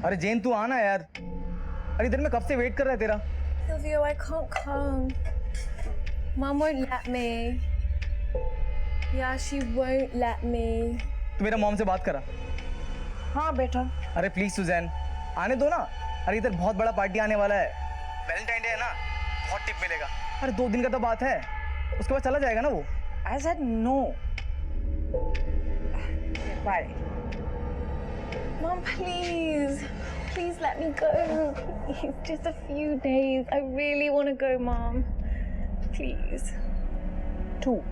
अरे जेन तू आना यार। अरे इधर मैं कब से वेट कर रहा है तेरा। Silvio, I can't come. Mom won't let me. Yeah, she won't let me. तू मेरा मॉम से बात करा। हाँ बेटा। अरे प्लीज सुजैन आने दो ना। अरे इधर बहुत बड़ा पार्टी आने वाला है, वैलेंटाइन डे है ना, बहुत टिप मिलेगा। अरे 2 दिन का तो बात है, उसके बाद चला जाएगा ना वो। I said no. Bye. Mom, please. Please let me go. Please, just a few days. I really want to go, Mom. Please. 2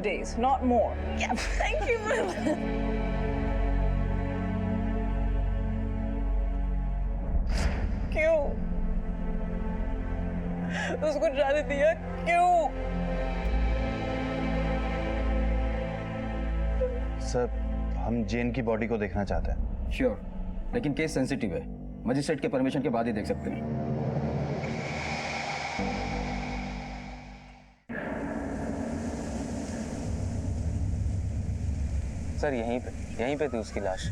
days, not more. Yeah, thank you, Mom. क्यों? उसको जाने दिया क्यों? सर, हम जेन की बॉडी को देखना चाहते हैं। श्योर, लेकिन केस सेंसिटिव है, मजिस्ट्रेट के परमिशन के बाद ही देख सकते हैं। सर यहीं पे थी उसकी लाश।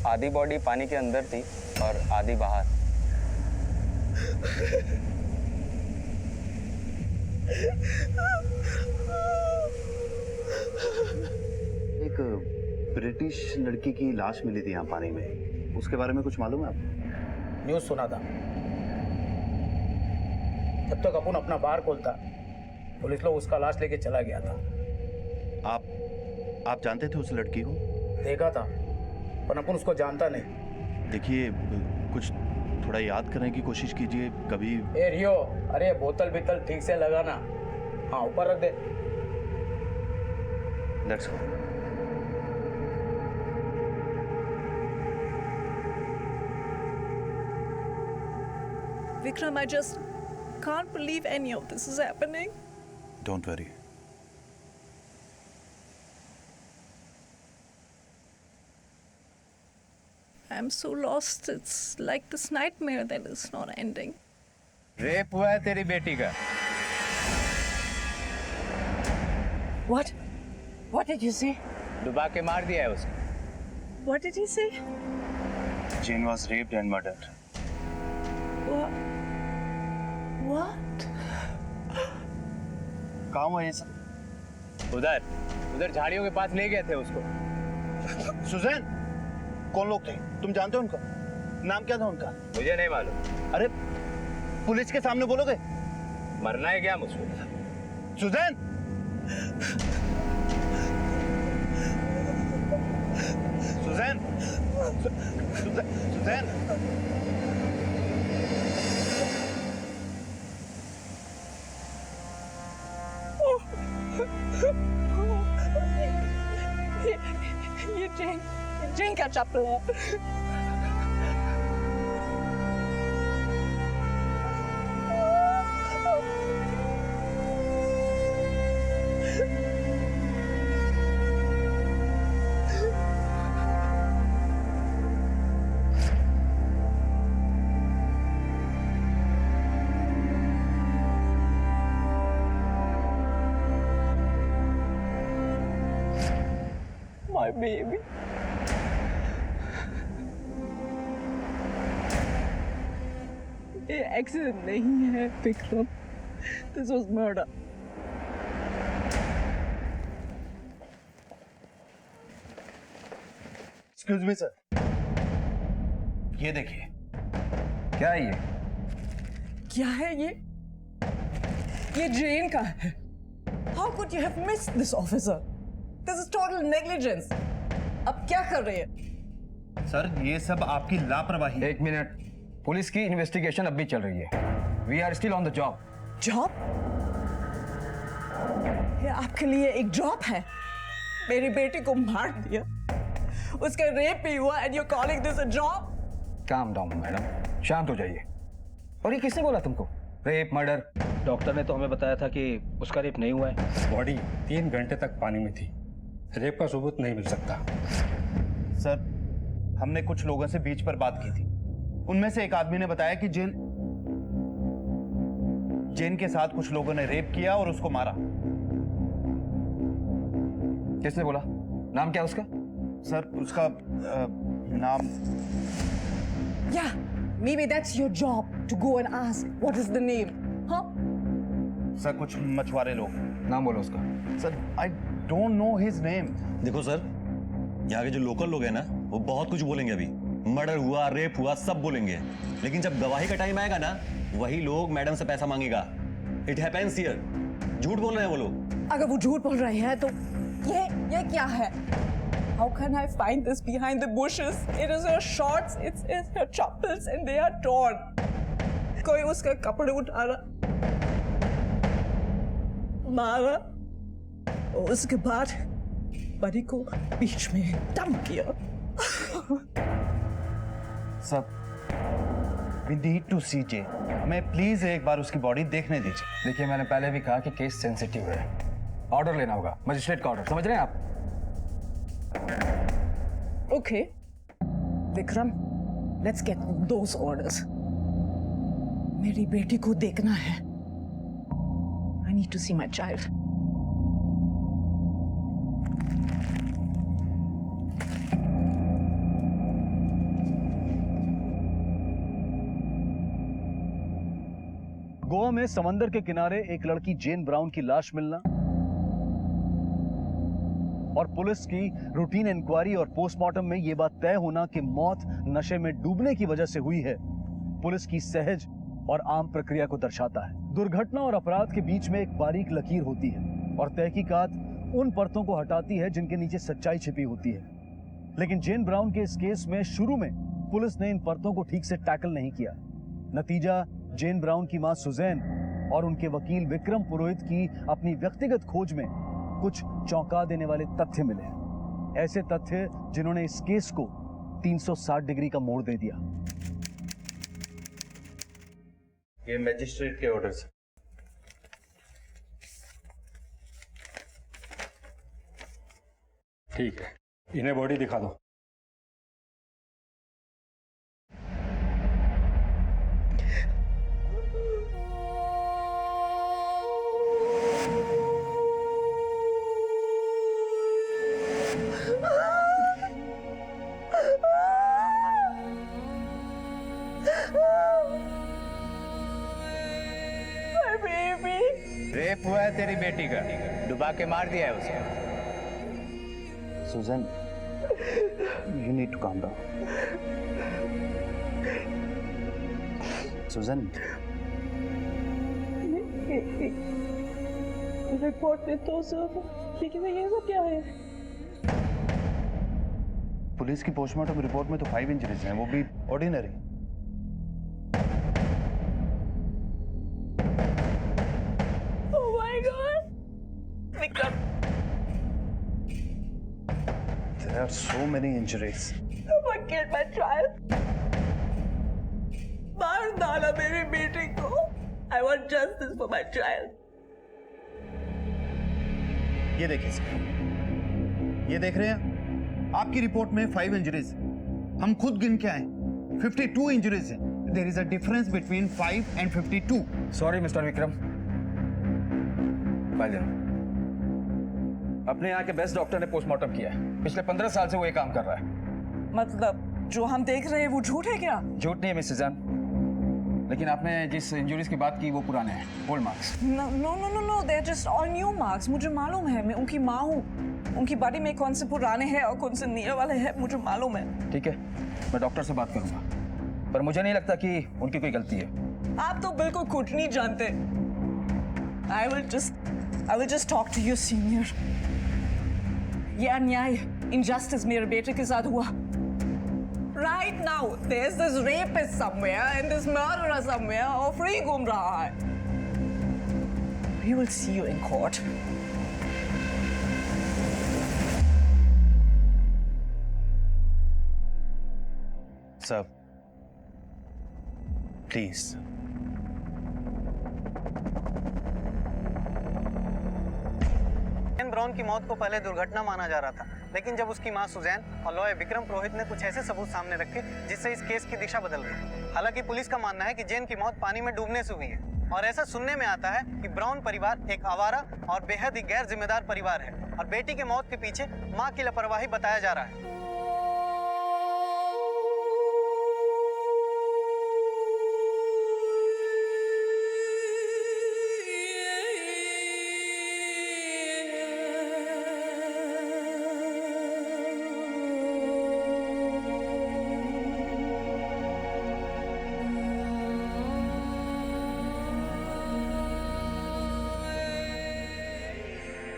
आधी बॉडी पानी के अंदर थी और आधी बाहर। एक ब्रिटिश लड़की की लाश मिली थी यहाँ पानी में, उसके बारे में कुछ मालूम है आपको? न्यूज़ सुना था। जब तक अपन अपना बार खोलता, पुलिस लोग उसका लाश लेके चला गया था। आप जानते थे उस लड़की को? देखा था, पर अपन उसको जानता नहीं। देखिए, कुछ थोड़ा याद करने की कोशिश कीजिए कभी। ए रियो, अरे बोतल बितल ठीक से लगाना। हाँ, ऊपर रख दे। Let's go. Vikram, I just can't believe any of this is happening. Don't worry. I'm so lost. It's like this nightmare that is not ending. Rape हुआ है तेरी बेटी का। What? What did you say? डुबा के मार दिया है उसको। What did he say? Jane was raped and murdered. What? What? कहाँ हुआ ये सब? उधर झाड़ियों के पास ले गए थे उसको। सुजैन, कौन लोग थे? तुम जानते हो उनका? नाम क्या था उनका? मुझे नहीं मालूम। अरे पुलिस के सामने बोलोगे? मरना है क्या मुझको? सुजैन! सुजैन! सुजैन! ये Jane का चप्पल है। My baby. ये एक्सीडेंट नहीं है Vikram, this was murder. Excuse me sir, ये देखिए। क्या है ये? क्या है ये? ये जेन का है। How could you have missed this, officer? This is total negligence. अब क्या कर रहे हैं? सर, ये सब आपकी लापरवाही है। एक मिनट, पुलिस की इन्वेस्टिगेशन अब भी चल रही है। We are still on the job. Job? ये आपके लिए एक जॉब है? मेरी बेटी को मार दिया, उसका रेप भी हुआ, and you're calling this a job? Calm down madam, शांत हो जाइए। और ये किसने बोला तुमको? Rape, murder? डॉक्टर ने तो हमें बताया था कि उसका रेप नहीं हुआ है। बॉडी 3 घंटे तक पानी में थी, रेप का सबूत नहीं मिल सकता। सर, हमने कुछ लोगों से बीच पर बात की थी। उनमें से एक आदमी ने बताया कि जेन के साथ कुछ लोगों ने रेप किया और उसको मारा। किसने बोला? नाम क्या उसका? सर, उसका नाम Yeah, maybe that's your job to go and ask what is the name, huh? Sir, कुछ मछुआरे लोग। नाम बोलो उसका। Sir, I don't know his name. देखो सर, यहाँ के जो लोकल लोग हैं ना, वो बहुत कुछ बोलेंगे। अभी मर्डर हुआ, रेप हुआ, सब बोलेंगे, लेकिन जब गवाही का टाइम आएगा ना, वही लोग मैडम से पैसा मांगेगा। It happens here. झूठ बोल रहे हैं वो लोग। अगर वो झूठ बोल रहे हैं तो ये क्या है? How can I find this behind the bushes? It is her shorts, it's her chappals and they are torn. कोई उसके कपड़े उठा रहा, मारा, और उसके बाद बड़ी को बीच में डंप किया। सर, वी नीड टू सी जे। हमें प्लीज एक बार उसकी बॉडी देखने दीजिए। देखिए, मैंने पहले भी कहा कि केस सेंसिटिव है, ऑर्डर लेना होगा, मजिस्ट्रेट का ऑर्डर, समझ रहे हैं आप? Okay, Vikram, let's get those orders. मेरी बेटी को देखना है। I need to see my child. Goa में समंदर के किनारे एक लड़की जेन ब्राउन की लाश मिलना और पुलिस की रूटीन इंक्वायरी और पोस्टमार्टम में यह बात तय होना कि मौत नशे में डूबने की वजह से हुई है, पुलिस की सहज और आम प्रक्रिया को दर्शाता है। दुर्घटना और अपराध के बीच में एक बारीक लकीर होती है और तहकीकात उन परतों को हटाती है जिनके नीचे सच्चाई छिपी होती है। लेकिन जेन ब्राउन के इस केस में शुरू में पुलिस ने इन परतों को ठीक से टैकल नहीं किया। नतीजा, जेन ब्राउन की मां सुजैन और उनके वकील विक्रम पुरोहित की अपनी व्यक्तिगत खोज में कुछ चौंका देने वाले तथ्य मिले। ऐसे तथ्य जिन्होंने इस केस को 360 डिग्री का मोड़ दे दिया। ये मजिस्ट्रेट के ऑर्डर्स। ठीक है, इन्हें बॉडी दिखा दो। रेप हुआ है तेरी बेटी का, डुबा के मार दिया है उसे। Suzanne, you need to calm down. Suzanne, report में तो सब, लेकिन ये सब क्या है? पुलिस की पोस्टमार्टम रिपोर्ट में तो 5 इंजरीज हैं, वो भी ordinary. Oh my God, Vikram! There are so many injuries. I killed my child. मार डाला मेरी बेटी को। I want justice for my child. ये देखिए सर, ये देख रहे हैं आपकी रिपोर्ट में 5 इंजरीज, हम खुद गिन के आए 52 इंजरीज हैं। There is a difference between 5 and 52। Sorry mister Vikram, अपने यहाँ के बेस्ट डॉक्टर ने पोस्टमार्टम किया है। पिछले 15 साल से वो ये काम कर रहा है। मतलब जो हम देख रहे हैं वो झूठ है क्या? झूठ नहीं है मिस सुजैन, लेकिन आपने जिस इंजरीज की बात की वो पुराने हैं, old marks. No, no, no, no, no. They're just all new marks. मुझे मालूम है, मैं उनकी माँ हूँ। उनकी बॉडी में कौन से पुराने हैं और कौन से नए वाले हैं मुझे मालूम है। ठीक है, मैं डॉक्टर से बात करूंगा, पर मुझे नहीं लगता कि उनकी कोई गलती है। आप तो बिल्कुल कुछ नहीं जानते। I will just talk to your senior. ये अन्याय, injustice मेरे बेटे के साथ हुआ। Right now, there's this rapist somewhere and this murderer somewhere और free घूम रहा है। We will see you in court. Sir, please. Jane Brown की मौत को पहले दुर्घटना माना जा रहा था, लेकिन जब उसकी मां सुजैन और लॉयर विक्रम पुरोहित ने कुछ ऐसे सबूत सामने रखे जिससे इस केस की दिशा बदल गई। हालांकि पुलिस का मानना है कि जेन की मौत पानी में डूबने से हुई है और ऐसा सुनने में आता है कि ब्राउन परिवार एक आवारा और बेहद ही गैर जिम्मेदार परिवार है और बेटी के मौत के पीछे मां की लापरवाही बताया जा रहा है।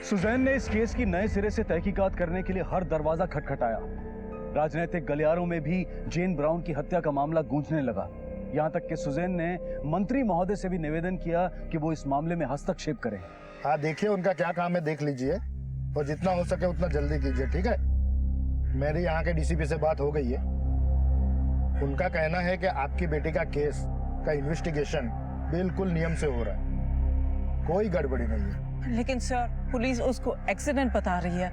सुजैन ने इस केस की नए सिरे से तहकीकात करने के लिए हर दरवाजा खटखटाया। राजनीतिक गलियारों में भी जेन ब्राउन की हत्या का मामला गूंजने लगा। यहाँ तक कि सुजैन ने मंत्री महोदय से भी निवेदन किया कि वो इस मामले में हस्तक्षेप करें। हाँ, देखिए उनका क्या काम है, देख लीजिए और जितना हो सके उतना जल्दी कीजिए, ठीक है? मेरी यहाँ के डीसीपी से बात हो गई है। उनका कहना है कि आपकी बेटी का केस का इन्वेस्टिगेशन बिल्कुल नियम से हो रहा है, कोई गड़बड़ी नहीं है। लेकिन सर, पुलिस उसको एक्सीडेंट बता रही है।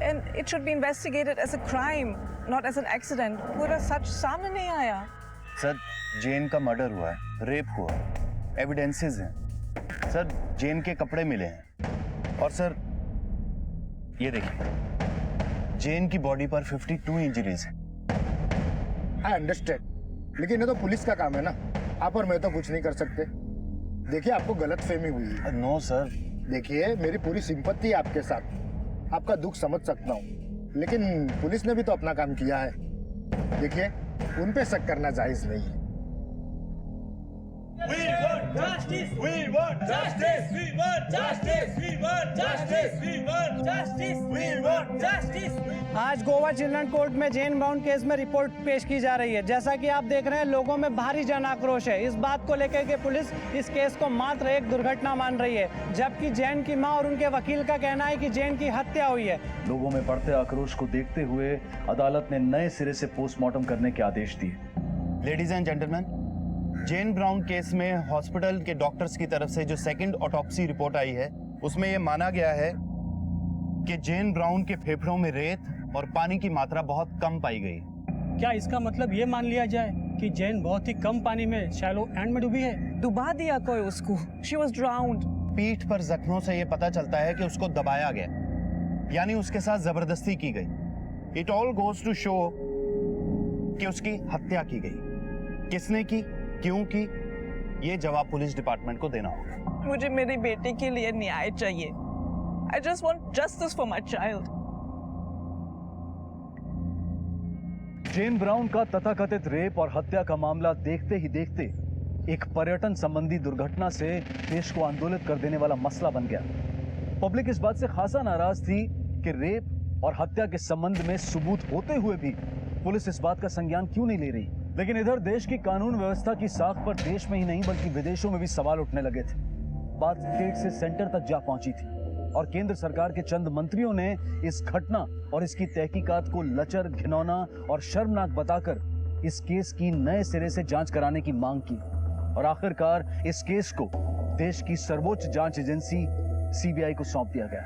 And it should be investigated as a crime, not as an accident. पूरा सच सामने नहीं आया। सर, जेन का मर्डर हुआ है, रेप हुआ है, एविडेंसेस हैं। सर, जेन के कपड़े मिले हैं और सर ये देखिए, जेन की बॉडी पर 52 इंजरीज हैं। आई अंडरस्टैंड, लेकिन ये तो पुलिस का काम है ना, आप और मैं तो कुछ नहीं कर सकते। देखिए, आपको गलत फहमी हुई है। No sir. देखिए, मेरी पूरी सिंपत्ति है आपके साथ, आपका दुख समझ सकता हूँ, लेकिन पुलिस ने भी तो अपना काम किया है। देखिए, उन पे शक करना जायज नहीं है। We want justice. We want justice. We want justice. We want justice. We want justice. We want justice. आज गोवा चिल्ड्रन कोर्ट में जेन ब्राउन केस में रिपोर्ट पेश की जा रही है। जैसा कि आप देख रहे हैं, लोगों में भारी जन आक्रोश है। इस बात को लेकर के पुलिस इस केस को मात्र एक दुर्घटना मान रही है, जबकि जेन की मां और उनके वकील का कहना है कि जेन की हत्या हुई है। लोगों में बढ़ते आक्रोश को देखते हुए अदालत ने नए सिरे से पोस्टमार्टम करने के आदेश दिए। Ladies and gentlemen, Jane Brown case में हॉस्पिटल के डॉक्टर्स की तरफ से जो सेकंड ऑटोप्सी रिपोर्ट आई है, उसमें यह माना गया है कि जेन ब्राउन के फेफड़ों में रेत और पानी की मात्रा बहुत कम पाई गई। क्या इसका मतलब ये मान लिया जाए कि जेन बहुत ही कम पानी में शैलो एंड में डूबी है? डुबा दिया कोई उसको। She was drowned. पीठ पर जख्मों से यह पता चलता है कि उसको दबाया गया, यानी उसके साथ जबरदस्ती की गई। It all goes to show कि उसकी हत्या की गई। किसने की, क्यों की, ये जवाब पुलिस डिपार्टमेंट को देना होगा। मुझे मेरी बेटी के लिए न्याय चाहिए। I just want justice for my child. Jane Brown का तथाकथित रेप और हत्या का मामला देखते ही देखते एक पर्यटन संबंधी दुर्घटना से देश को आंदोलित कर देने वाला मसला बन गया। पब्लिक इस बात से खासा नाराज थी कि रेप और हत्या के संबंध में सबूत होते हुए भी पुलिस इस बात का संज्ञान क्यों नहीं ले रही। लेकिन इधर देश की कानून व्यवस्था की साख पर देश में ही नहीं बल्कि विदेशों में भी सवाल उठने लगे थे। बात स्टेट से सेंटर तक जा पहुंची थी और केंद्र सरकार के चंद मंत्रियों ने इस घटना और इसकी तहकीकात को लचर, घिनौना और शर्मनाक बताकर इस केस की नए सिरे से जांच कराने की मांग की और आखिरकार इस केस को देश की सर्वोच्च जांच एजेंसी सीबीआई को सौंप दिया गया।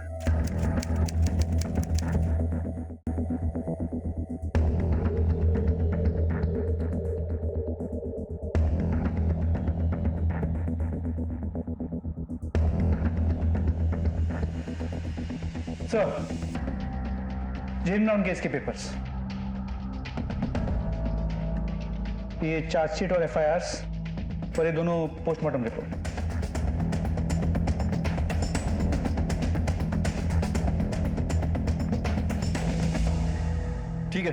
सर, जेन ब्राउन केस के पेपर्स, ये चार्जशीट और एफआईआर्स और ये दोनों पोस्टमार्टम रिपोर्ट। ठीक है,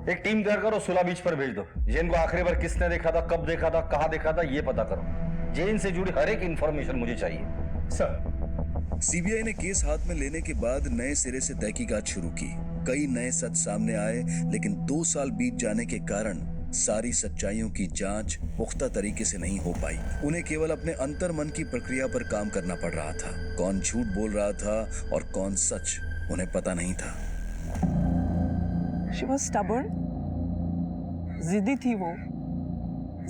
एक टीम तैयार करो, सुला बीच पर भेज दो। जेन को आखिरी बार किसने देखा था, कब देखा था, कहां देखा था, ये पता करो। जेन से जुड़ी हर एक इंफॉर्मेशन मुझे चाहिए। सर, सीबीआई ने केस हाथ में लेने के बाद नए सिरे से तहकीकात शुरू की। कई नए सच सामने आए, लेकिन 2 साल बीत जाने के कारण सारी सच्चाइयों की जांच पुख्ता तरीके से नहीं हो पाई। उन्हें केवल अपने अंतर मन की प्रक्रिया पर काम करना पड़ रहा था। कौन झूठ बोल रहा था और कौन सच, उन्हें पता नहीं था। She was stubborn. जिद्दी थी वो,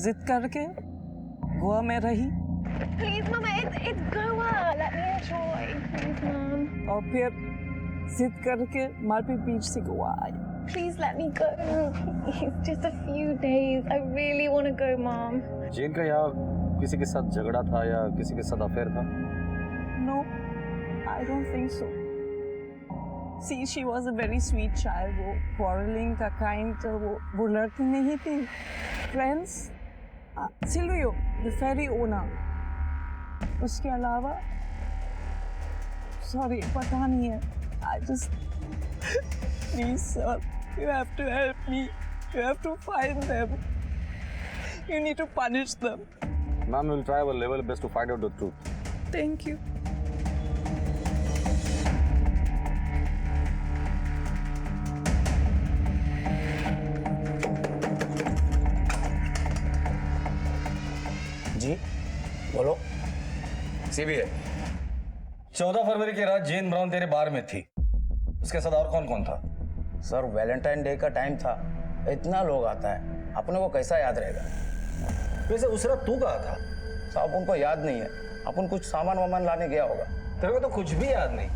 जिद करके गोवा में रही। Please, Mama, it's Goa. Let me enjoy, please, Mom. और फिर जिद करके मालपी बीच से गोवा आई। Please let me go. It's just a few days. I really want to go, Mom. जेन का यहाँ किसी के साथ झगड़ा था या किसी के साथ अफेयर था? No, I don't think so. See, she was a very sweet child. वो quarreling का kind, वो लड़की नहीं थी। Friends, Silvio, the ferry owner. उसके अलावा, sorry, पता नहीं है। I just, please, sir, you have to help me. You have to find them. You need to punish them. Ma'am, we'll try our level best to find out the truth. Thank you. जी बोलो। CBI 14 फरवरी की रात जेन brown तेरे बार में थी, उसके साथ और कौन कौन था? सर वैलेंटाइन डे का टाइम था, इतना लोग आता है, अपने को कैसा याद रहेगा? वैसे उस रात तू कहाँ था? साहब उनको याद नहीं है, अपन कुछ सामान वामान लाने गया होगा। तेरे को तो कुछ भी याद नहीं।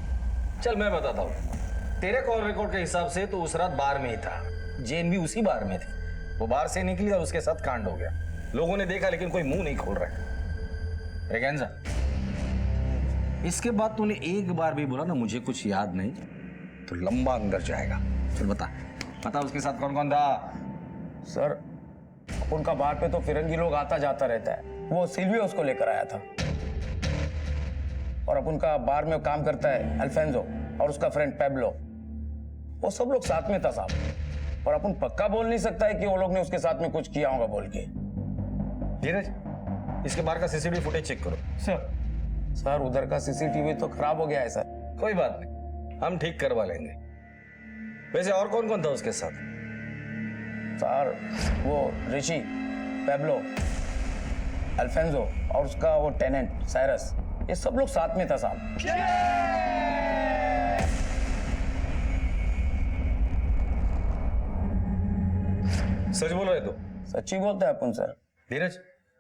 चल मैं बताता हूँ, तेरे कॉल रिकॉर्ड के हिसाब से तो उस रात बार में ही था, जेन भी उसी बार में थी। वो बार से निकली और उसके साथ कांड हो गया। लोगों ने देखा लेकिन कोई मुंह नहीं खोल रहा है। ब्रिगेंजा, इसके बाद तूने एक बार भी बोला ना मुझे कुछ याद नहीं, तो लंबा अंदर जाएगा। चल बता उसके साथ कौन कौन था? सर उनका बार पे तो फिरंगी लोग आता जाता रहता है, वो सिल्वियो उसको लेकर आया था। और अब उनका बार में काम करता है अल्फेंजो और उसका फ्रेंड पेब्लो, वो सब लोग साथ में था साहब। और अपन पक्का बोल नहीं सकता है कि वो लोग ने उसके साथ में कुछ किया होगा बोल के। धीरज, इसके बार का सीसीटीवी फुटेज चेक करो। सर उधर का सीसीटीवी तो खराब हो गया है सर। कोई बात नहीं, हम ठीक करवा लेंगे। वैसे और कौन कौन था उसके साथ? सर वो ऋषि, पेब्लो, अल्फेंजो और उसका वो टेनेंट साइरस, ये सब लोग साथ में था साहब। सच बोल रहे तो? सच्ची बोलते हैं अपन सर। धीरज,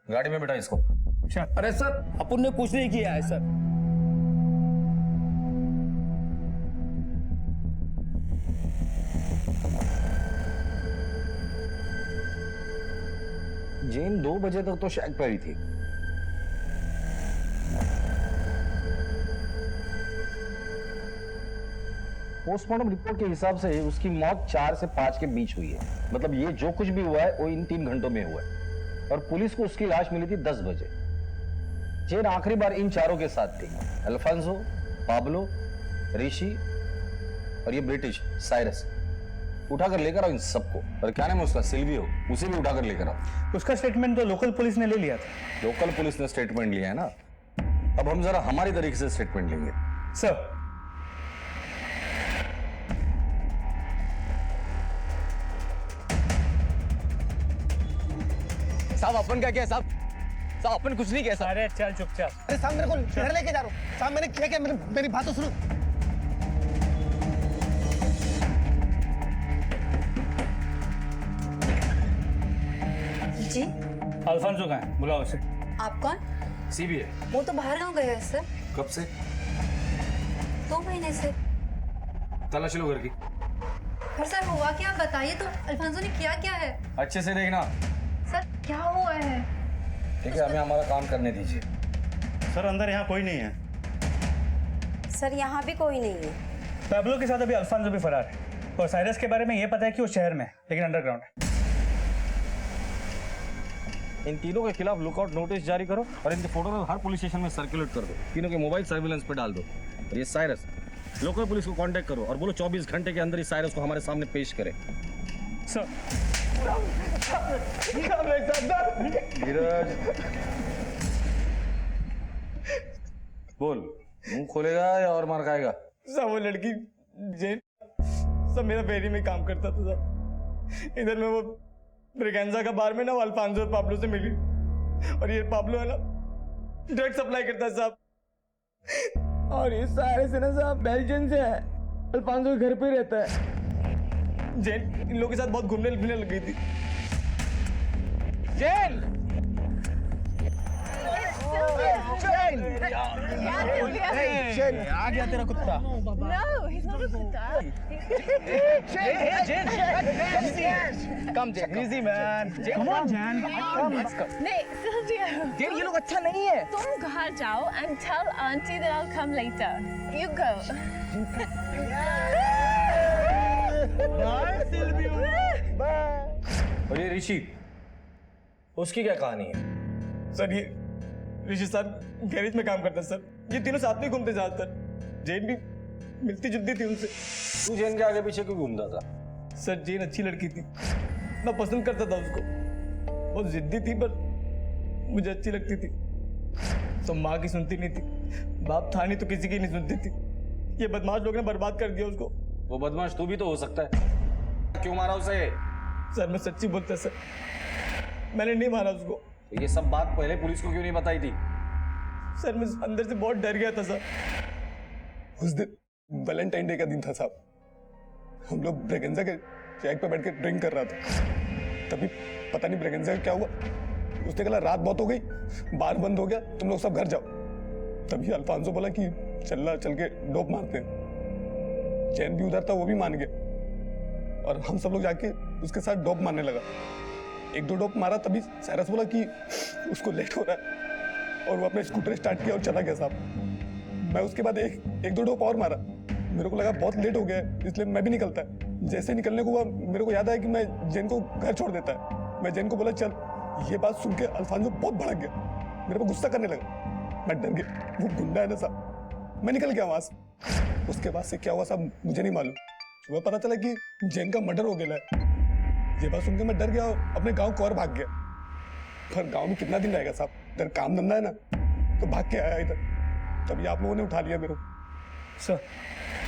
गाड़ी में बैठा इसको। अरे सर अपन ने कुछ नहीं किया है सर। जेन 2 बजे तक तो शैक पर ही थी। पोस्टमार्टम रिपोर्ट के हिसाब से उसकी मौत 4 से 5 के बीच हुई है। मतलब ये जो कुछ भी हुआ है वो इन 3 घंटों में हुआ है। और पुलिस को उसकी लाश मिली थी 10 बजे। जेन आखिरी बार इन चारों के साथ थी, अल्फांसो, पाब्लो, ऋषि और ये ब्रिटिश साइरस। उठाकर लेकर आओ इन सबको। और क्या नाम है उसका? सिल्वियो, उसे भी उठाकर लेकर आओ। उसका स्टेटमेंट तो लोकल पुलिस ने ले लिया था। लोकल पुलिस ने स्टेटमेंट लिया है ना, अब हम जरा हमारी तरीके से स्टेटमेंट लेंगे। सर साहब अपन क्या किया साहब? साहब अपन कुछ नहीं किया साहब। अरे चल चुपचाप। अरे साहब मेरे को घर लेके जा रहा हूँ साहब। मैंने किया क्या? मेरी बात तो सुनो। जी अल्फांसो कहाँ है? बुलाओ उसे। आप कौन? सीबीआई। वो तो बाहर गाँव गए हैं सर। कब से? 2 महीने से। तलाशी लो घर की। पर सर हुआ क्या बताइए तो। अल्फांसो ने किया क्या है? अच्छे से देखना। सर क्या हुआ है? ठीक है, हमें हमारा काम करने दीजिए। सर अंदर यहाँ कोई नहीं है। सर यहाँ भी कोई नहीं है। पैब्लो के साथ अभी अल्फांसो भी फरार है और साइरस के बारे में ये पता है कि वो शहर में है लेकिन अंडरग्राउंड है। इन तीनों के खिलाफ लुकआउट नोटिस जारी करो और इनके फोटो हर पुलिस स्टेशन में सर्कुलेट कर दो। तीनों के मोबाइल सर्विलेंस पे डाल दो। और ये साइरस, लोकल पुलिस को कांटेक्ट करो और बोलो 24 घंटे के अंदर इस साइरस को हमारे सामने पेश करे। सर धीरज, बोल, मुंह खोलेगा या और मार खाएगा? सब वो लड़की जेन सब मेरा फेरी में काम करता था साहब। इधर में वो ब्रिगेंजा का बार में ना वो अल्फांसो और पाब्लो से मिली। और ये पाब्लो है ना ड्रग सप्लाई करता है साहब। और ये सारे से ना साहब बेल्जियम से है। अल्फांसो घर पे रहता है। जेन इन लोगों के साथ बहुत घूमने फिरने लग गई थी। जेन आ गया तेरा कुत्ता। No, he's not a kuta. Come Jen, easy man. Come on Jen. नहीं, Silvio. Jen, ये लोग अच्छा नहीं है। तुम घर जाओ and tell auntie that I'll come later. You go. Bye Silvio. Bye. और ये ऋषि, उसकी क्या कहानी है? सर ये ऋषि साहब गैरेज में काम करता है सर। ये तीनों साथ में घूमते ज्यादातर। जेन भी मिलती जुलती थी उनसे। तू जेन के आगे पीछे क्यों घूमता था? सर जेन अच्छी लड़की थी, मैं पसंद करता था उसको। बहुत जिद्दी थी पर मुझे अच्छी लगती थी। तो माँ की सुनती नहीं थी, बाप था नहीं तो किसी की नहीं सुनती थी। ये बदमाश लोग ने बर्बाद कर दिया उसको। वो बदमाश तू भी तो हो सकता है। क्यों मारा उसे? सर मैं सच्ची बोलता सर, मैंने नहीं मारा उसको। तो ये सब बात पहले पुलिस को क्यों नहीं बताई थी? सर मैं अंदर से बहुत डर गया था सर। उस दिन वैलेंटाइन डे का दिन था साहब, हम लोग ब्रेगेंजा के चेक पे बैठ के ड्रिंक कर रहा था, तभी पता नहीं ब्रेगेंजा का क्या हुआ, उसने कहा रात बहुत हो गई, बार बंद हो गया, तुम लोग सब घर जाओ। तभी अल्फांसो बोला कि चल के डोप मारते हैं। चैन भी उधर था, वो भी मान गया और हम सब लोग जाके उसके साथ डोप मारने लगा। 1-2 डोप मारा, तभी साइरस बोला कि उसको लेट हो रहा है और वो अपने स्कूटर स्टार्ट किया और चला गया साहब। मैं उसके बाद 1-2 डोप और मारा, मेरे को लगा बहुत लेट हो गया है, इसलिए मैं भी निकलता है। जैसे निकलने को हुआ मेरे को याद आया कि मैं जैन को घर छोड़ देता है। मैं जैन को बोला चल। ये बात सुन के अल्फांसो बहुत भड़क गया, मेरे को गुस्सा करने लगा। मैं डर गया, वो गुंडा है ना साहब। मैं निकल गया वहां से। उसके बाद से क्या हुआ साहब मुझे नहीं मालूम। सुबह पता चला कि जैन का मर्डर हो गया है। ये बात सुन के मैं डर गया और अपने गाँव को और भाग गया। पर गाँव में कितना दिन रहेगा साहब, इधर काम धंधा है ना, तो भाग के आया इधर। तभी आप लोगों ने उठा लिया मेरे को। सर,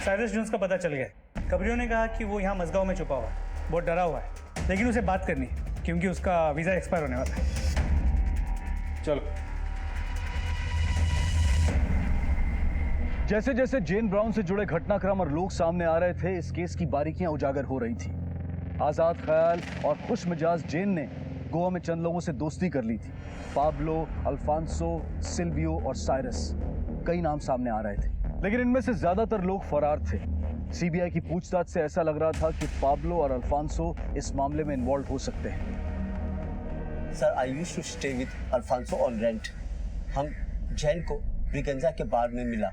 साइरस जोन्स का पता चल गया। खबरियों ने कहा कि वो यहाँ मजगांव में छुपा हुआ है, बहुत डरा हुआ है, लेकिन उसे बात करनी है क्योंकि उसका वीज़ा एक्सपायर होने वाला है। चलो। जैसे जैसे जेन ब्राउन से जुड़े घटनाक्रम और लोग सामने आ रहे थे, इस केस की बारीकियां उजागर हो रही थी। आजाद ख्याल और खुश मिजाज जेन ने गोवा में चंद लोगों से दोस्ती कर ली थी। पाब्लो, अल्फांसो, सिल्वियो और साइरस, कई नाम सामने आ रहे थे, लेकिन इनमें से ज्यादातर लोग फरार थे। सीबीआई की पूछताछ से ऐसा लग रहा था कि पाब्लो और अल्फांसो इस मामले में इन्वॉल्व हो सकते हैं। Sir, I used to stay with Alfonso on rent. हम जैन को ब्रिगेंजा के बार में मिला,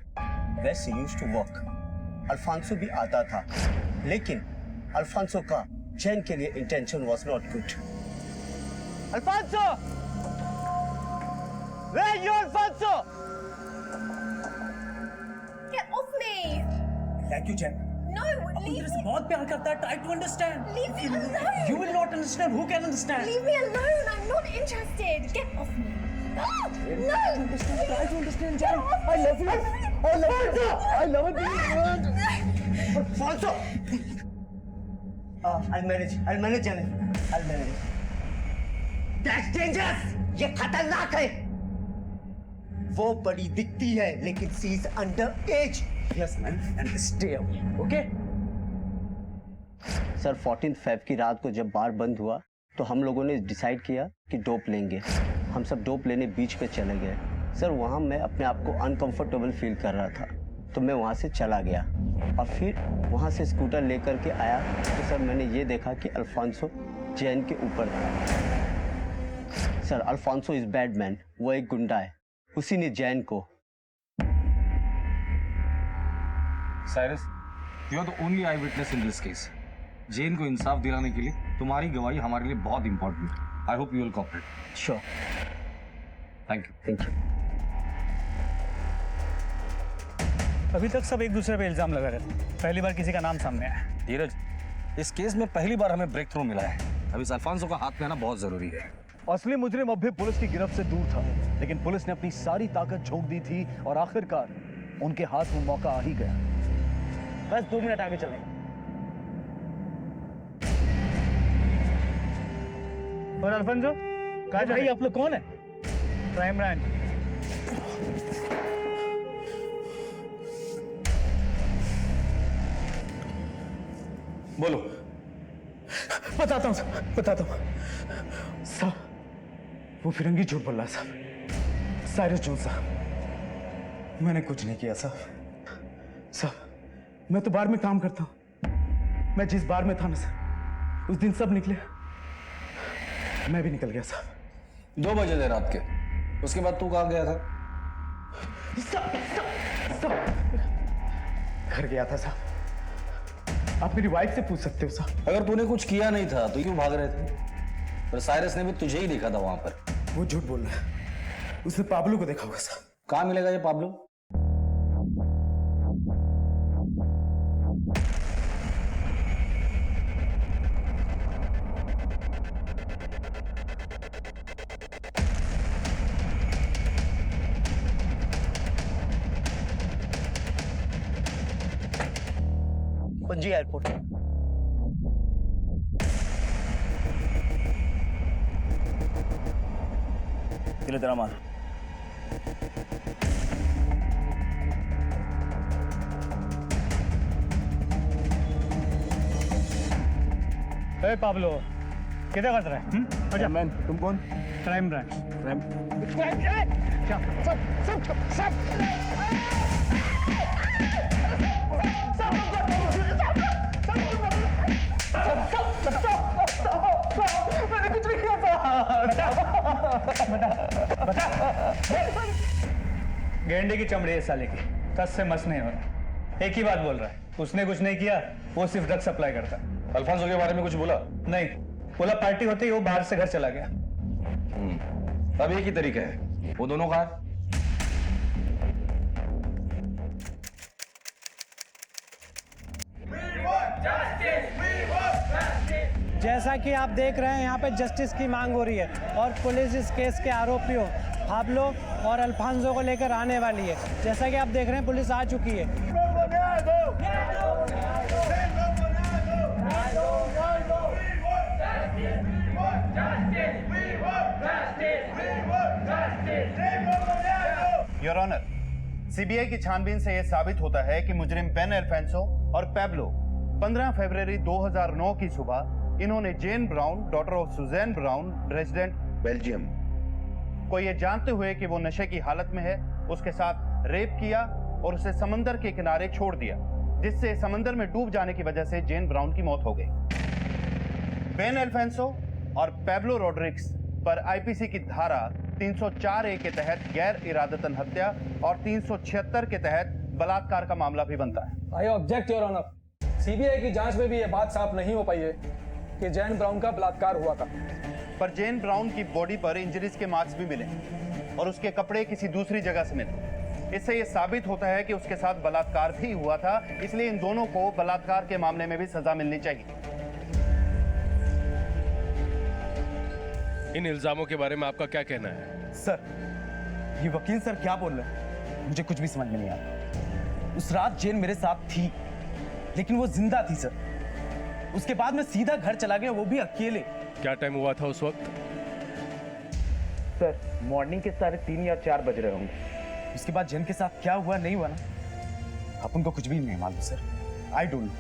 वैसे यूज्ड टू वर्क। अल्फांसो भी आता था, लेकिन अल्फांसो का जैन के लिए intention was not good. Alfonso! Where are you, Alfonso? Get off me! Thank you, Jen. No, leave तेरे से me. बहुत प्यार करता है. Try to understand. Leave me alone. You will not understand. Who can understand? Leave me alone. I'm not interested. Get off me. Ah, no! Try to understand, Jen. I love you. I love you. I love it. Alfonso! I'll manage, Jen. I'll manage. That's dangerous. ये खतरनाक है। वो बड़ी दिखती है, लेकिन she is under as. Yes, man. And stay away. Okay? Sir, 14 Feb की रात को जब बार बंद हुआ तो हम लोगों ने डिसाइड किया कि डोप लेंगे। हम सब डोप लेने बीच पे चले गए। सर, वहाँ मैं अपने आप को अनकंफर्टेबल फील कर रहा था, तो मैं वहाँ से चला गया और फिर वहाँ से स्कूटर लेकर के आया तो सर मैंने ये देखा कि अल्फांसो जैन के ऊपर था। Sir, Alphonso is bad man, वो एक गुंडा है, उसी ने जैन को। Cyrus, you are the only eye witness in this case. Jane को इंसाफ दिलाने के लिए तुम्हारी गवाही हमारे लिए बहुत इंपॉर्टेंट है। I hope you will cooperate. Sure. Thank you. Thank you. अभी तक सब एक दूसरे पे इल्जाम लगा रहे थे, पहली बार किसी का नाम सामने आया। धीरज, इस केस में पहली बार हमें ब्रेक थ्रू मिला है। अब इस अल्फांसो का हाथ में आना बहुत जरूरी है। असली मुजरिम अब भी पुलिस की गिरफ्त से दूर था, लेकिन पुलिस ने अपनी सारी ताकत झोंक दी थी और आखिरकार उनके हाथ में मौका आ ही गया। बस 2 मिनट आगे चलें। और अल्फांसो, भाई आप लोग कौन है? Crime branch. बोलो। बताता हूँ साहब, वो फिरंगी झूठ बोल रहा साहब। साइरस जोन्स साहब, मैंने कुछ नहीं किया साहब, मैं तो बार में काम करता हूँ। मैं जिस बार में था ना साहब, उस दिन सब निकले, मैं भी निकल गया साहब। 2 बजे थे रात के, उसके बाद तू कहाँ गया था? घर गया था साहब। आप मेरी वाइफ से पूछ सकते हो साहब। अगर तूने कुछ किया नहीं था तो क्यों भाग रहे थे? पर साइरस ने भी तुझे ही देखा था वहां पर। वो झूठ बोल रहा है, उसने पाब्लो को देखा होगा साहब। कहाँ मिलेगा ये पाब्लो? पणजी एयरपोर्ट। ले तेरा माल। ए पाब्लो, किधर कर रहा है? अच्छा मैन, तुम कौन? Crime branch. मैंने कुछ नहीं किया गेंडे की चमड़ी है साले की, कस से मस नहीं हो रहा। एक ही बात बोल रहा है, उसने कुछ नहीं किया, वो सिर्फ ड्रग सप्लाई करता। अल्फांसो के बारे में कुछ बोला? नहीं, बोला पार्टी होते ही वो बाहर से घर चला गया। अब एक ही तरीका है, वो दोनों कहाँ? जैसा कि आप देख रहे हैं यहाँ पे जस्टिस की मांग हो रही है और पुलिस इस केस के आरोपियों पाब्लो और अल्फांसो को लेकर आने वाली है। जैसा कि आप देख रहे हैं पुलिस आ चुकी है। योर ऑनर, सीबीआई की छानबीन से यह साबित होता है कि मुजरिम बेन अल्फांसो और पैब्लो 15 फरवरी 2009 की सुबह इन्होंने Jane Brown, daughter of Suzanne Brown, resident Belgium, को यह जानते हुए कि वो नशे की हालत में है, उसके साथ रेप किया और उसे समंदर के किनारे छोड़ दिया, जिससे समंदर में डूब जाने की वजह से जेन ब्राउन की मौत हो गई। बेन अल्फांसो और पैब्लो रॉड्रिग्स पर आईपीसी की धारा 304A के तहत गैर इरादतन हत्या और 376 के तहत बलात्कार का मामला भी बनता है। I object your honour, CBI की जांच में भी यह बात साफ नहीं हो पाई है कि जैन ब्राउन का बलात्कार हुआ था। पर जेन ब्राउन की बॉडी पर इंजरीज के मार्क्स भी मिले और उसके कपड़े किसी दूसरी जगह से मिले। इससे यह साबित होता है कि उसके साथ बलात्कार भी हुआ था, इसलिए इन दोनों को बलात्कार के मामले में भी सजा मिलनी चाहिए। इन इल्जामों के बारे में आपका क्या कहना है? सर, ये वकील सर क्या बोल रहे हैं? मुझे कुछ भी समझ में नहीं आता। उस रात जेन मेरे साथ थी, लेकिन वो जिंदा थी सर। उसके बाद मैं सीधा घर चला गया, वो भी अकेले। क्या टाइम हुआ था उस वक्त? सर, मॉर्निंग के 3:30 या 4 बज रहे होंगे। उसके बाद जेन के साथ क्या हुआ नहीं हुआ ना, अपन को कुछ भी नहीं मालूम सर। I don't know.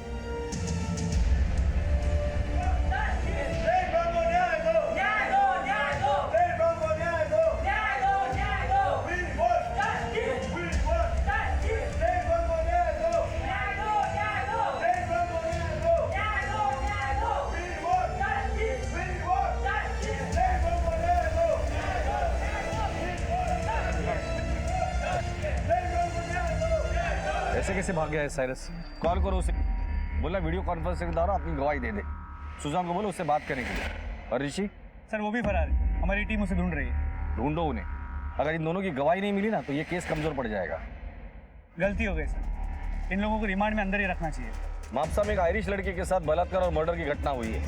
ऐसे कैसे भाग गया है साइरस? कॉल करो उसे, बोला वीडियो कॉन्फ्रेंस के द्वारा अपनी गवाही दे दे। सुजान को बोलो उससे बात करने के लिए। और ऋषि? सर वो भी फरार है, हमारी टीम उसे ढूंढ रही है। ढूंढो उन्हें, अगर इन दोनों की गवाही नहीं मिली ना तो ये केस कमजोर पड़ जाएगा। गलती हो गई सर, इन लोगों को रिमांड में अंदर ही रखना चाहिए। मापसा में एक आयरिश लड़के के साथ बलात्कार और मर्डर की घटना हुई है।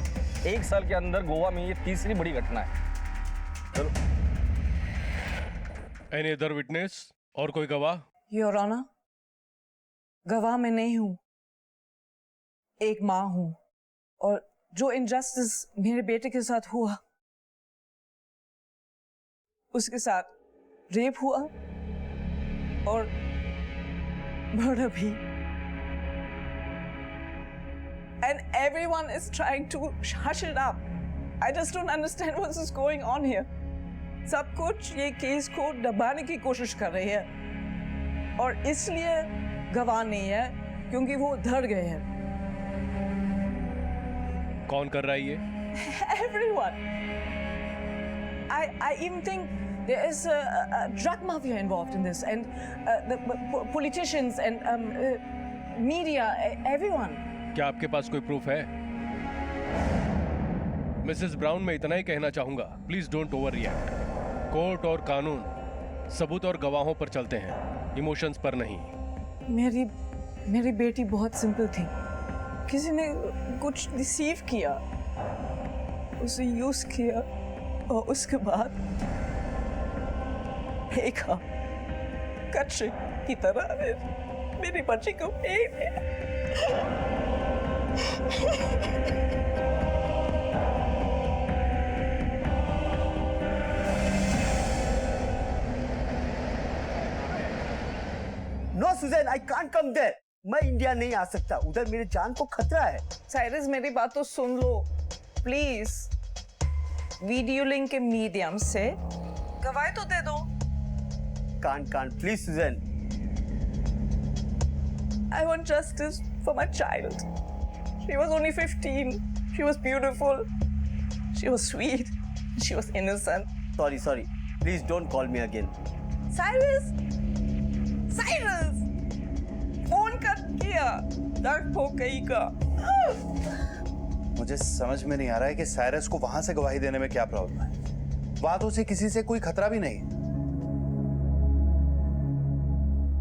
1 साल के अंदर गोवा में ये तीसरी बड़ी घटना है। चलो। Any other witness? और कोई गवाह? योर ऑनर, गवाह मैं नहीं हूं, एक मां हूं, और जो इनजस्टिस मेरे बेटे के साथ हुआ, उसके साथ रेप हुआ और मर्डर भी। And everyone is trying to hush it up. I just don't understand what is going on here. सब कुछ ये केस को दबाने की कोशिश कर रही है और इसलिए गवाह नहीं है क्योंकि वो डर गए हैं। कौन कर रहा है ये? Everyone. I even think there is a drug mafia involved in this, and the politicians and media, everyone. क्या आपके पास कोई प्रूफ है? मिसेस ब्राउन, मैं इतना ही कहना चाहूंगा, please don't over react. Court और कानून सबूत और गवाहों पर चलते हैं, इमोशंस पर नहीं। मेरी बेटी बहुत सिंपल थी, किसी ने कुछ रिसीव किया, उसे यूज किया और उसके बाद देखा कच्चे की तरह मेरी बच्ची को फेंक दिया। Suzanne, I can't come there. मैं इंडिया नहीं आ सकता, उधर मेरी जान को खतरा है। साइरस मेरी बात तो सुन लो प्लीज। वीडियो लिंक के मीडियम से गवाही तो दे दो। Can't please Suzanne. I want justice for my child. She was only 15. She was beautiful. She was sweet. She was innocent. Sorry. Please don't call me again. Cyrus! Phone कर किया डर हो गई का। मुझे समझ में नहीं आ रहा है कि साइरस को वहां से गवाही देने में क्या प्रॉब्लम है। बातों से किसी से कोई खतरा भी नहीं।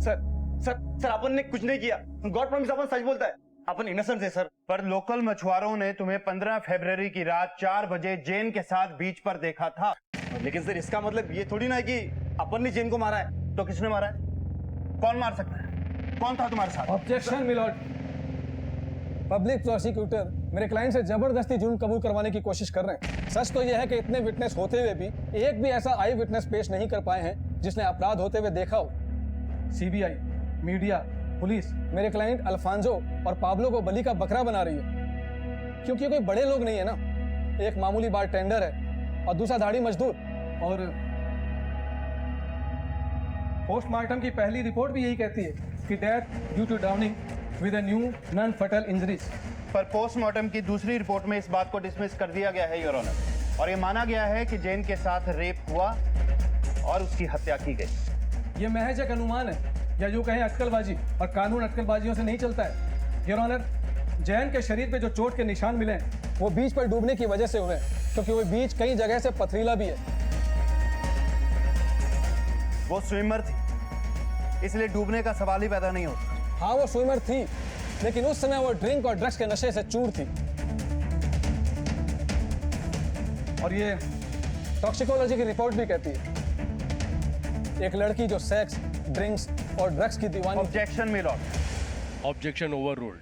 सर अपन ने कुछ नहीं किया। गॉड प्रॉमिस अपन सच बोलता है। अपन इनोसेंट है सर। पर लोकल मछुआरों ने तुम्हें 15 फरवरी की रात 4 बजे जेन के साथ बीच पर देखा था। लेकिन सर इसका मतलब ये थोड़ी ना है कि अपन ने जेन को मारा है। तो किसने मारा है? कौन मार सकता है? कौन था तुम्हारे साथ? Objection milord. पब्लिक प्रोसिक्यूटर मेरे क्लाइंट से जबरदस्ती जुर्म कबूल करवाने की कोशिश कर रहे हैं। सच तो यह है कि इतने विटनेस होते हुए भी एक भी ऐसा आई विटनेस पेश नहीं कर पाए हैं जिसने अपराध होते हुए देखा हो। सीबीआई, मीडिया, पुलिस मेरे क्लाइंट अल्फांजो और पाब्लो को बलि का बकरा बना रही है, क्योंकि कोई बड़े लोग नहीं है ना। एक मामूली बार टेंडर है और दूसरा दाढ़ी मजदूर। और पोस्टमार्टम की पहली रिपोर्ट भी यही कहती है कि death due to drowning with a new non fatal injuries. पर पोस्टमार्टम की दूसरी रिपोर्ट में इस बात को डिसमिस कर दिया गया है योर ऑनर, और ये माना गया है कि जैन के साथ रेप हुआ और उसकी हत्या की गई। ये महज एक अनुमान है या जो कहें अटकलबाजी, और कानून अटकलबाजियों से नहीं चलता है। योर ऑनर, जैन के शरीर पे जो चोट के निशान मिले हैं वो बीच पर डूबने की वजह से हुए हैं, क्योंकि वो बीच कई जगह से पथरीला भी है। वो स्विमर थी, इसलिए डूबने का सवाल ही पैदा नहीं होता। हाँ वो स्विमर थी, लेकिन उस समय वो ड्रिंक और ड्रग्स के नशे से चूर थी। और ये टॉक्सिकोलॉजी की रिपोर्ट भी कहती है एक लड़की जो सेक्स, ड्रिंक्स और ड्रग्स की दीवानी। ऑब्जेक्शन मिल ऑर्डर। Objection overruled.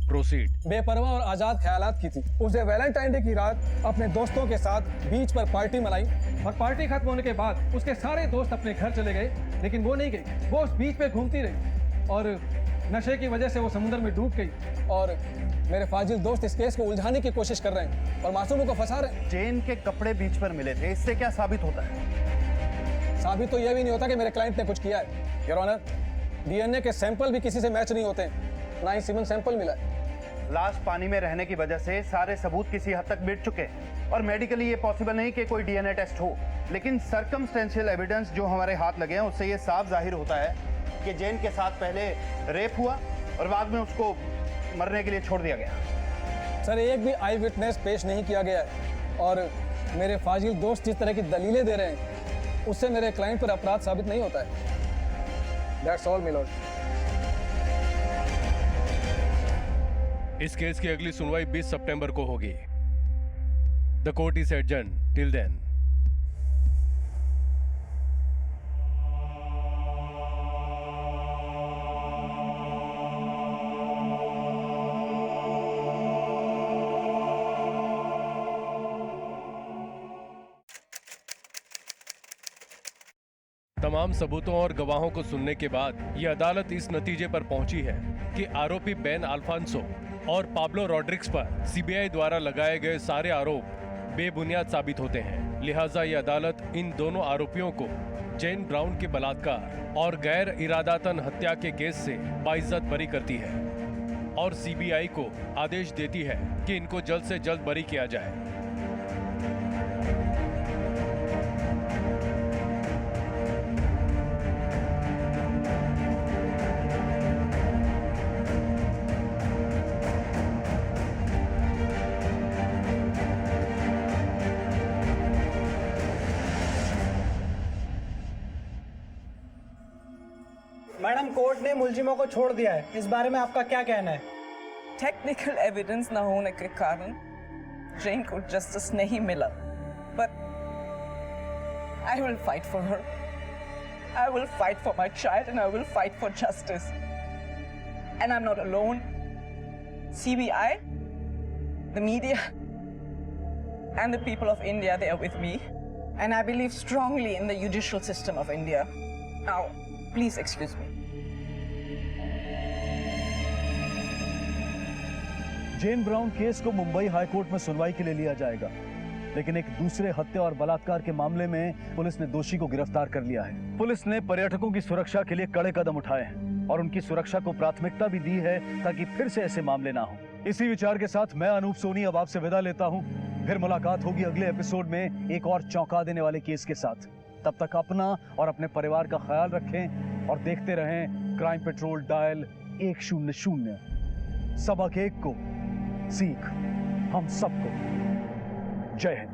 प्रोसीड। बेपरवाह और आजाद ख्यालात की थी। उसे वैलेंटाइन डे की रात अपने दोस्तों के साथ बीच पर पार्टी मनाई, और पार्टी खत्म होने के बाद उसके सारे दोस्त अपने घर चले गए, लेकिन वो नहीं गई। वो उस बीच पे घूमती रही और नशे की वजह से वो समुद्र में डूब गई। और मेरे फाजिल दोस्त इस केस को उलझाने की कोशिश कर रहे हैं और मासूमों को फंसा रहे हैं। जेन के कपड़े बीच पर मिले थे, इससे क्या साबित होता है? साबित तो यह भी नहीं होता कि मेरे क्लाइंट ने कुछ किया है। योर ऑनर, डीएनए के सैंपल भी किसी से मैच नहीं होते, ना ही सीमन सैंपल मिला है। लाश पानी में रहने की वजह से सारे सबूत किसी हद तक मिट चुके हैं, और मेडिकली ये पॉसिबल नहीं कि कोई डीएनए टेस्ट हो। लेकिन सर्कमस्टेंशियल एविडेंस जो हमारे हाथ लगे हैं उससे ये साफ जाहिर होता है कि जेन के साथ पहले रेप हुआ और बाद में उसको मरने के लिए छोड़ दिया गया। सर, एक भी आई विटनेस पेश नहीं किया गया है, और मेरे फाजिल दोस्त जिस तरह की दलीलें दे रहे हैं उससे मेरे क्लाइंट पर अपराध साबित नहीं होता है। That's all milord. इस केस की अगली सुनवाई 20 सितंबर को होगी। The court is adjourn till then. तमाम सबूतों और गवाहों को सुनने के बाद यह अदालत इस नतीजे पर पहुंची है कि आरोपी बेन अल्फांसो और पाब्लो रॉड्रिग्स पर सीबीआई द्वारा लगाए गए सारे आरोप बेबुनियाद साबित होते हैं। लिहाजा यह अदालत इन दोनों आरोपियों को जेन ब्राउन के बलात्कार और गैर इरादातन हत्या के केस से बाइज्जत बरी करती है और सीबीआई को आदेश देती है कि इनको जल्द से जल्द बरी किया जाए। मैडम, कोर्ट ने मुलजिमों को छोड़ दिया है, इस बारे में आपका क्या कहना है? टेक्निकल एविडेंस न होने के कारण जेन को जस्टिस नहीं मिला, but I will fight for her. I will fight for my child and I will fight for justice. And I am not alone. CBI, the media, and the people of India, they are with me. And I believe strongly in the judicial system of India. Now, please excuse me. Jane Brown case को Mumbai high court में सुनवाई के लिए लिया जाएगा, लेकिन एक दूसरे हत्या और बलात्कार के मामले में पुलिस ने दोषी को गिरफ्तार कर लिया है। पुलिस ने पर्यटकों की सुरक्षा के लिए कड़े कदम उठाए हैं और उनकी सुरक्षा को प्राथमिकता भी दी है ताकि फिर से ऐसे मामले ना हो। इसी विचार के साथ मैं अनूप सोनी अब आपसे विदा लेता हूं। फिर मुलाकात होगी अगले एपिसोड में एक और चौंका देने वाले केस के साथ। तब तक अपना और अपने परिवार का ख्याल रखें और देखते रहें क्राइम पेट्रोल डायल 100। सबक एक को सीख हम सबको। जय हिंद।